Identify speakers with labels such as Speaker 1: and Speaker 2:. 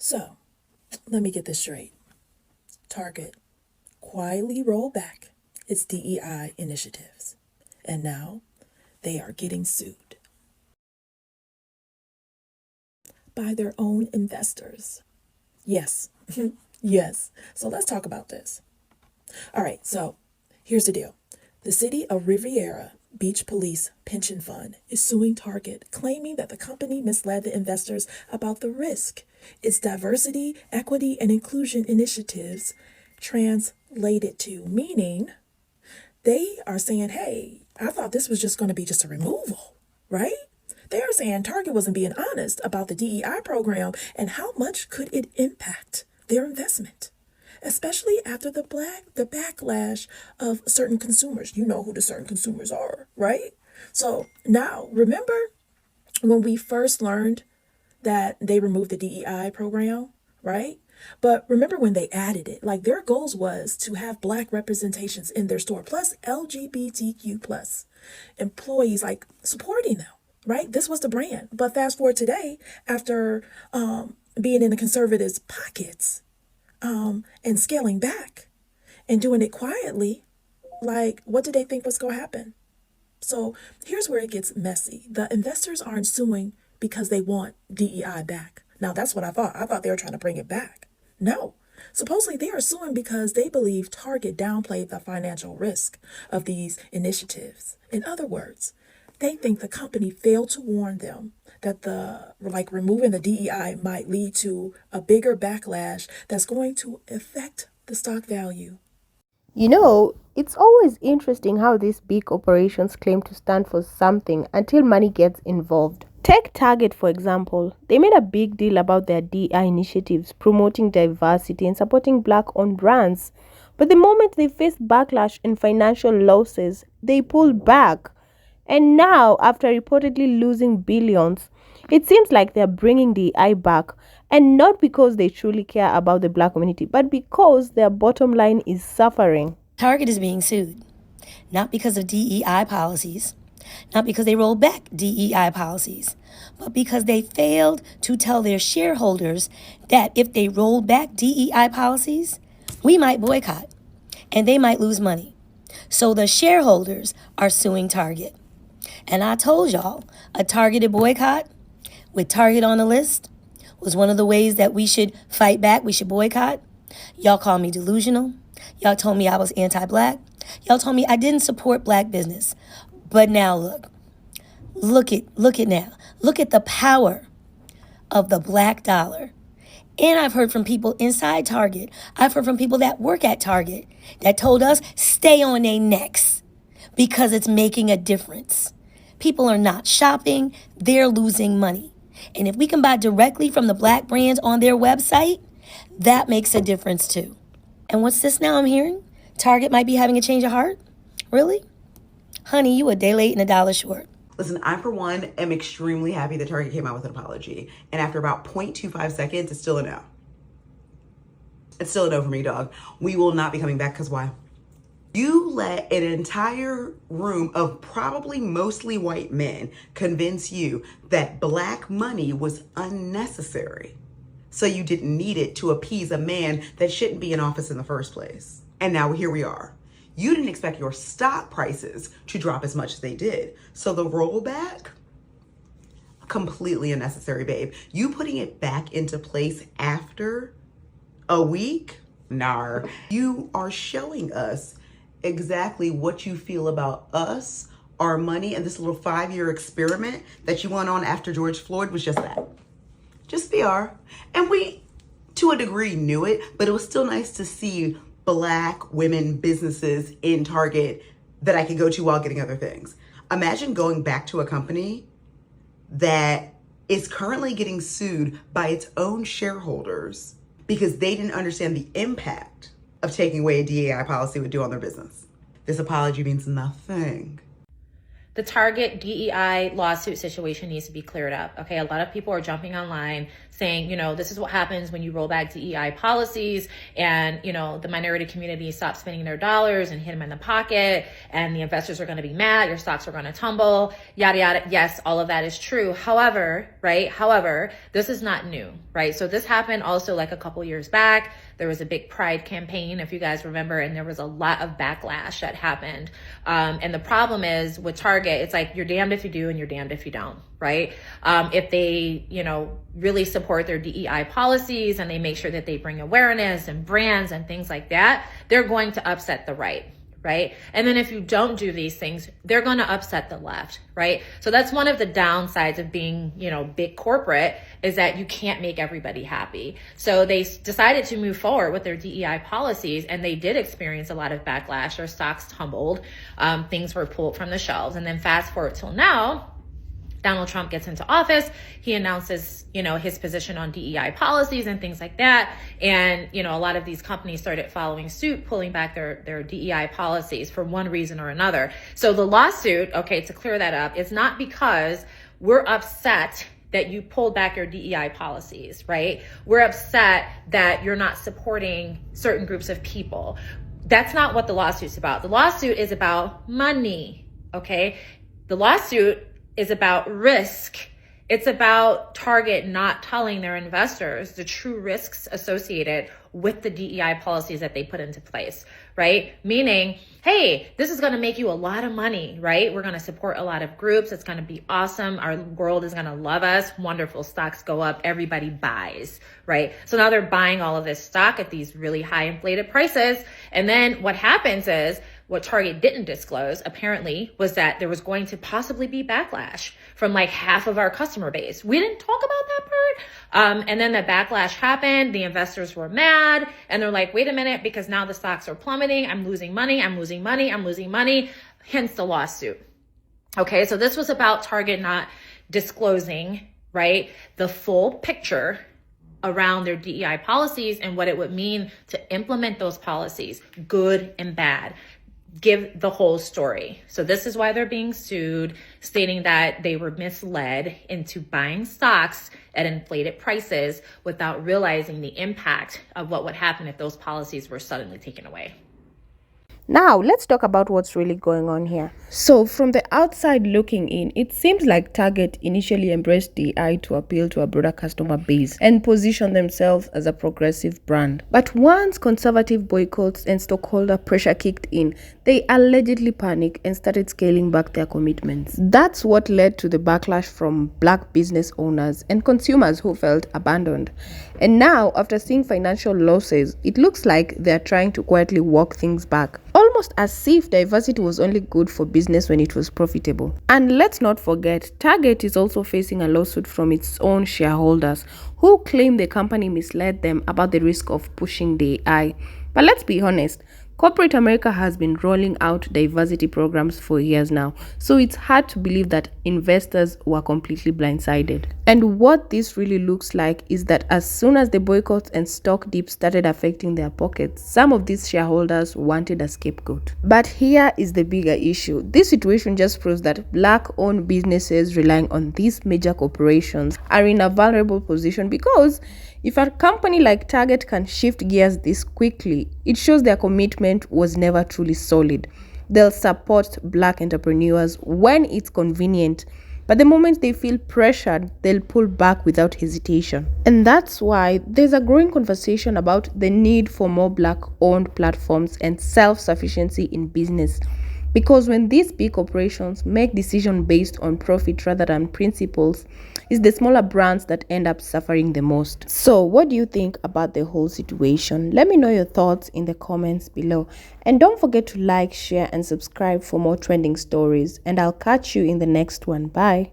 Speaker 1: So, let me get this straight. Target quietly rolled back its DEI initiatives, and now they are getting sued by their own investors. Yes, yes. So let's talk about this. All right, so here's the deal. The city of Riviera Beach Police Pension Fund is suing Target, claiming that the company misled the investors about the risk its diversity, equity, and inclusion initiatives translated to, meaning they are saying, hey, I thought this was just going to be just a removal, right? They are saying Target wasn't being honest about the DEI program and how much could it impact their investment, especially after the backlash of certain consumers. You know who the certain consumers are, right? So now, remember when we first learned that they removed the DEI program, right? But remember when they added it, like their goals was to have Black representations in their store, plus LGBTQ plus employees, like supporting them, right? This was the brand. But fast forward today, after being in the conservatives' pockets and scaling back and doing it quietly, like what did they think was going to happen? So here's where it gets messy. The investors aren't suing because they want DEI back. Now, that's what I thought. I thought they were trying to bring it back. No. Supposedly, they are suing because they believe Target downplayed the financial risk of these initiatives. In other words, they think the company failed to warn them that removing the DEI might lead to a bigger backlash that's going to affect the stock value.
Speaker 2: You know, it's always interesting how these big corporations claim to stand for something until money gets involved. Take Target, for example. They made a big deal about their DI initiatives, promoting diversity and supporting Black-owned brands. But the moment they faced backlash and financial losses, they pulled back. And now, after reportedly losing billions, it seems like they're bringing the eye back. And not because they truly care about the Black community, but because their bottom line is suffering.
Speaker 3: Target is being sued, not because of DEI policies, not because they rolled back DEI policies, but because they failed to tell their shareholders that if they rolled back DEI policies, we might boycott and they might lose money. So the shareholders are suing Target. And I told y'all, a targeted boycott with Target on the list was one of the ways that we should fight back, we should boycott. Y'all called me delusional. Y'all told me I was anti-Black. Y'all told me I didn't support Black business. But now look at now. Look at the power of the Black dollar. And I've heard from people inside Target. I've heard from people that work at Target that told us stay on their necks because it's making a difference. People are not shopping, they're losing money. And if we can buy directly from the Black brands on their website, that makes a difference too. And what's this now I'm hearing? Target might be having a change of heart? Really? Honey, you a day late and a dollar short.
Speaker 4: Listen, I, for one, am extremely happy that Target came out with an apology. And after about 0.25 seconds, it's still a no. It's still a no for me, dog. We will not be coming back, because why? You let an entire room of probably mostly white men convince you that Black money was unnecessary. So you didn't need it to appease a man that shouldn't be in office in the first place. And now here we are. You didn't expect your stock prices to drop as much as they did. So the rollback, completely unnecessary, babe. You putting it back into place after a week? Nah. You are showing us exactly what you feel about us, our money, and this little 5-year experiment that you went on after George Floyd was just that. Just PR. And we, to a degree, knew it, but it was still nice to see Black women businesses in Target that I could go to while getting other things. Imagine going back to a company that is currently getting sued by its own shareholders because they didn't understand the impact of taking away a DEI policy would do on their business. This apology means nothing.
Speaker 5: The Target DEI lawsuit situation needs to be cleared up. Okay, a lot of people are jumping online saying, this is what happens when you roll back DEI policies and, the minority community stops spending their dollars and hit them in the pocket and the investors are going to be mad, your stocks are going to tumble, yada, yada. Yes, all of that is true. However, this is not new, right? So this happened also like a couple years back. There was a big pride campaign, if you guys remember, and there was a lot of backlash that happened. And the problem is with Target, it's like you're damned if you do and you're damned if you don't, right? If they, really support their DEI policies and they make sure that they bring awareness and brands and things like that, they're going to upset the right. Right? And then if you don't do these things, they're going to upset the left, right? So that's one of the downsides of being, big corporate, is that you can't make everybody happy. So they decided to move forward with their DEI policies, and they did experience a lot of backlash. Their stocks tumbled, things were pulled from the shelves. And then fast forward till now, Donald Trump gets into office, he announces, his position on DEI policies and things like that. And, a lot of these companies started following suit, pulling back their DEI policies for one reason or another. So the lawsuit, okay, to clear that up, it's not because we're upset that you pulled back your DEI policies, right? We're upset that you're not supporting certain groups of people. That's not what the lawsuit's about. The lawsuit is about money, okay? The lawsuit is about risk. It's about Target not telling their investors the true risks associated with the DEI policies that they put into place, right? Meaning, hey, this is going to make you a lot of money, right? We're going to support a lot of groups. It's going to be awesome. Our world is going to love us. Wonderful. Stocks go up. Everybody buys, right? So now they're buying all of this stock at these really high inflated prices. And then what happens is, what Target didn't disclose, apparently, was that there was going to possibly be backlash from like half of our customer base. We didn't talk about that part. And then the backlash happened. The investors were mad. And they're like, wait a minute, because now the stocks are plummeting. I'm losing money. Hence the lawsuit. Okay, so this was about Target not disclosing, right, the full picture around their DEI policies and what it would mean to implement those policies, good and bad. Give the whole story. So this is why they're being sued, stating that they were misled into buying stocks at inflated prices without realizing the impact of what would happen if those policies were suddenly taken away.
Speaker 2: Now, let's talk about what's really going on here. So, from the outside looking in, it seems like Target initially embraced DEI to appeal to a broader customer base and position themselves as a progressive brand. But once conservative boycotts and stockholder pressure kicked in, they allegedly panicked and started scaling back their commitments. That's what led to the backlash from Black business owners and consumers who felt abandoned. And now, after seeing financial losses, it looks like they're trying to quietly walk things back. Almost as if diversity was only good for business when it was profitable. And let's not forget, Target is also facing a lawsuit from its own shareholders who claim the company misled them about the risk of pushing DEI. But let's be honest, corporate America has been rolling out diversity programs for years now, so it's hard to believe that investors were completely blindsided. And what this really looks like is that as soon as the boycotts and stock dips started affecting their pockets, some of these shareholders wanted a scapegoat. But here is the bigger issue. This situation just proves that Black-owned businesses relying on these major corporations are in a vulnerable position, because if a company like Target can shift gears this quickly, it shows their commitment was never truly solid. They'll support Black entrepreneurs when it's convenient, but the moment they feel pressured, they'll pull back without hesitation. And that's why there's a growing conversation about the need for more Black-owned platforms and self-sufficiency in business. Because when these big corporations make decisions based on profit rather than principles, it's the smaller brands that end up suffering the most. So what do you think about the whole situation? Let me know your thoughts in the comments below. And don't forget to like, share, and subscribe for more trending stories. And I'll catch you in the next one. Bye.